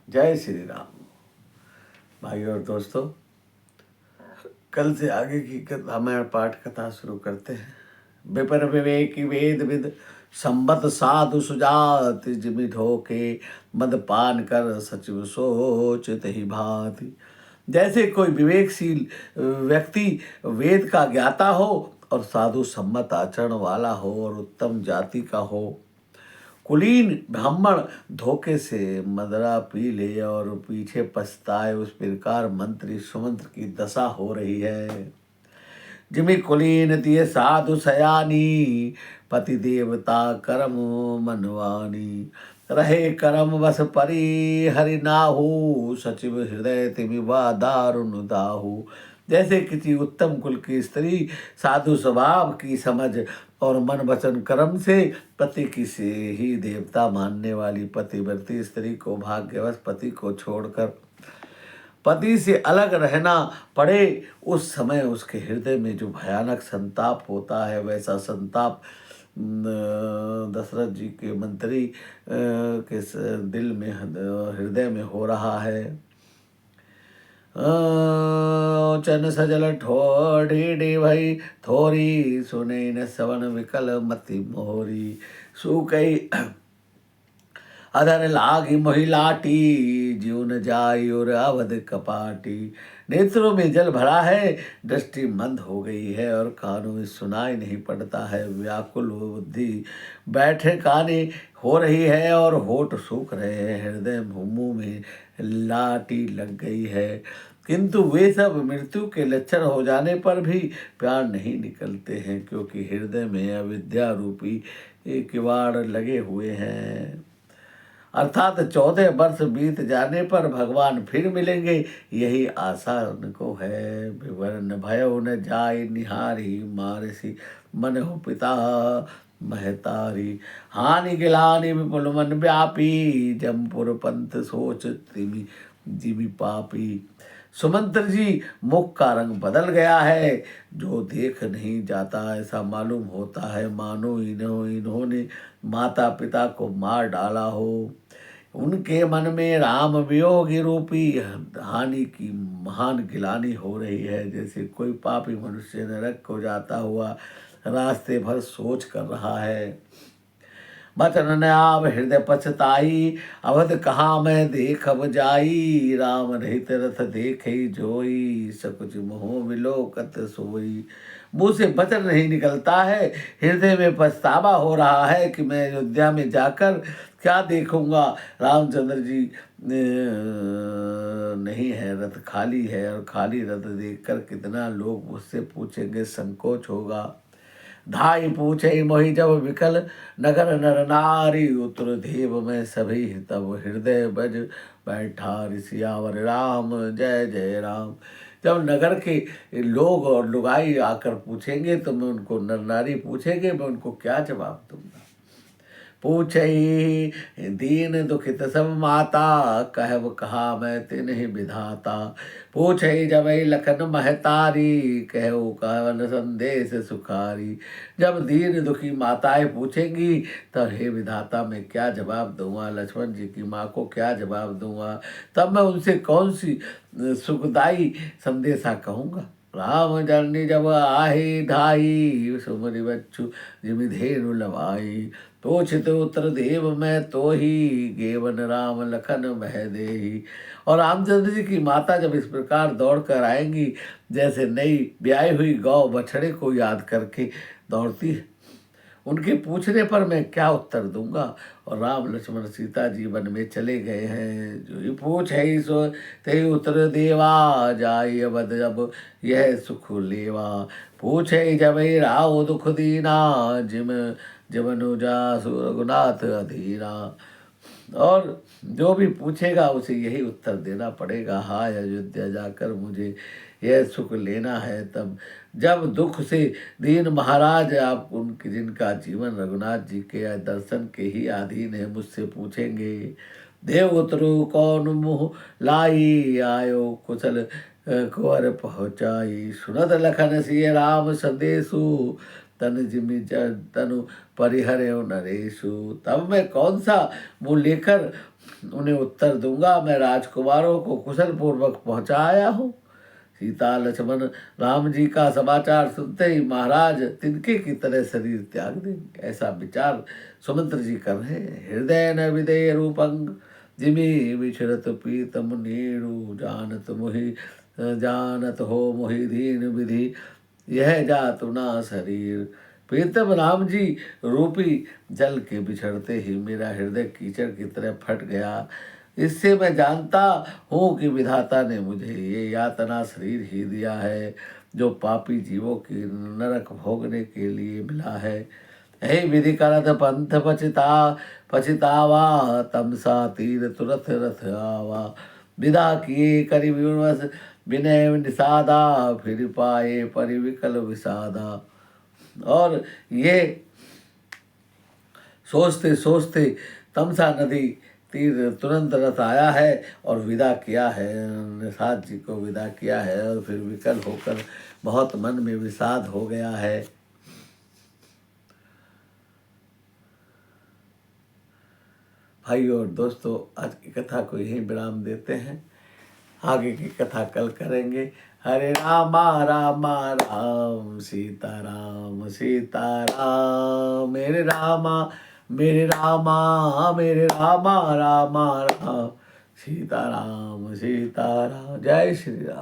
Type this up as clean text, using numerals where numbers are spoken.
जय श्री राम। भाई और दोस्तों, कल से आगे की रामायण पाठ कथा शुरू करते हैं। विपर विवेक वेद विद संबत साधु सुजात, जिमि ढोके मदपान कर सचिव सोचित ही भांति। जैसे कोई विवेकशील व्यक्ति वेद का ज्ञाता हो और साधु सम्मत आचरण वाला हो और उत्तम जाति का हो, कुलीन ब्राह्मण धोखे से मदरा पी ले और पीछे पछताए, उस प्रकार मंत्री सुमंत्र की दशा हो रही है। जिमि कुलीन दिए साधु सयानी, पति देवता करम मनवानी। रहे करम बस परी हरि नाहु, सचिव हृदय तिमि वा दारुण दाहु। जैसे किसी उत्तम कुल की स्त्री साधु स्वभाव की समझ और मन वचन कर्म से पति की से ही देवता मानने वाली पतिव्रती स्त्री को भाग्यवश पति को छोड़कर पति से अलग रहना पड़े, उस समय उसके हृदय में जो भयानक संताप होता है, वैसा संताप दशरथ जी के मंत्री के दिल में हृदय में हो रहा है। चन सजल ठोड़ी भई थोरी, सुने न सवन विकल मति मोरी। सुकई अधर लागी महिलाटी, जीवन जाई और अवध कपाटी। नेत्रों में जल भरा है, दृष्टि मंद हो गई है और कानों में सुनाई नहीं पड़ता है। व्याकुल बुद्धि बैठे काने हो रही है और होठ सूख रहे हैं। हृदय मुंह में लाटी लग गई है, किंतु वे सब मृत्यु के लक्षण हो जाने पर भी प्राण नहीं निकलते हैं, क्योंकि हृदय में अविद्या रूपी किवाड़ लगे हुए हैं। अर्थात 14 वर्ष बीत जाने पर भगवान फिर मिलेंगे, यही आशा उनको है। विवरण भयो न जाय निहारी, मारसी मन हो पिता महतारी। हानि गिलानि विपुल मन व्यापी, जमपुर पंथ सोच तिमि जिमि पापी। सुमंत्र जी, मुख का रंग बदल गया है, जो देख नहीं जाता ऐसा मालूम होता है, मानो इन्होंने माता पिता को मार डाला हो। उनके मन में राम वियोग रूपी हानि की महान गिलानी हो रही है। जैसे कोई पापी मनुष्य नरक को जाता हुआ रास्ते भर सोच कर रहा है। बचन न आव हृदय पछताई, अवध कहाँ मैं देखब जाई। राम रहित रथ देखे जोई, सकुच मोह विलोकत सोई। मुंह से वचन नहीं निकलता है, हृदय में पछतावा हो रहा है कि मैं अयोध्या में जाकर क्या देखूंगा। रामचंद्र जी नहीं है, रथ खाली है, और खाली रथ देखकर कितना लोग मुझसे पूछेंगे, संकोच होगा। धाई पूछे मोहि जब विकल, नगर नर नारी। उतर देव में सभी तब हृदय बज बैठा, सियावर राम जय जय राम। जब नगर के लोग और लुगाई आकर पूछेंगे तो मैं उनको, नर नारी पूछेंगे, मैं उनको क्या जवाब दूंगा। पूछई दीन दुखित सब माता, कहब कहा मैं तिन्हि विधाता। पूछई जबई लखन महतारी, कहु कहवन संदेश सुखारी। जब दीन दुखी माताएं पूछेंगी तब हे विधाता मैं क्या जवाब दूंगा, लक्ष्मण जी की माँ को क्या जवाब दूंगा, तब मैं उनसे कौन सी सुखदाई संदेशा कहूँगा। राम जननी जब आही ढाई, सुमरि बच्चु जिमि धेनु लवाई। तोछित उत्तर देव मैं तो ही, गेवन राम लखन बह देही। और रामचंद्र जी की माता जब इस प्रकार दौड़ कर आएंगी, जैसे नई ब्याई हुई गौ बछड़े को याद करके दौड़ती है, उनके पूछने पर मैं क्या उत्तर दूंगा। और राम लक्ष्मण सीता जी वन में चले गए हैं। जो ही पूछ है सो ते उत्तर देवा, जाय अवध जब यह सुख लेवा। पूछे जब राव दुख दीना, जिम जमनुजा रघुनाथ अधीरा। और जो भी पूछेगा उसे यही उत्तर देना पड़ेगा, हाय अयोध्या जाकर मुझे यह सुख लेना है। तब जब दुख से दीन महाराज आप उनके, जिनका जीवन रघुनाथ जी के दर्शन के ही अधीन है, मुझसे पूछेंगे। देव उतरु कौन मुँह लाई, आयो कुशल कुंवर पहुँचाई। सुनत लखन सिय राम संदेशु, तन जिमि तनु परिहर्यो नरेशु। तब मैं कौन सा मुँह लेकर उन्हें उत्तर दूंगा। मैं राजकुमारों को कुशल पूर्वक पहुँचाया हूँ। सीता लक्ष्मण राम जी का समाचार सुनते ही महाराज तिनके की तरह शरीर त्याग देंगे, ऐसा विचार सुमंत्र जी कर रहे हैं। हृदय न विदय रूपंग जिमि विचरत पीतम नीरु। जानत हो मोहि दीन विधि यह जातु ना शरीर। प्रीतम राम जी रूपी जल के बिछड़ते ही मेरा हृदय कीचड़ की तरह फट गया। इससे मैं जानता हूँ कि विधाता ने मुझे ये यातना शरीर ही दिया है, जो पापी जीवों की नरक भोगने के लिए मिला है। हे विधि करत पंथ पछितावा तमसा तीर तुरथ रथ आवा। विदा किए करि विवश विनय निषादा फिर पाए परिविकल विषादा। और ये सोचते सोचते तमसा नदी तीर तुरंत रथ आया है और विदा किया है, निषाद जी को विदा किया है और फिर विकल होकर बहुत मन में विषाद हो गया है। भाइयों और दोस्तों, आज की कथा को यही विराम देते हैं। आगे की कथा कल करेंगे। हरे रामा रामा राम सीता राम सीता राम। मेरे रामा मेरे रामा मेरे रामा रामा राम सीता राम सीता राम। जय श्री राम।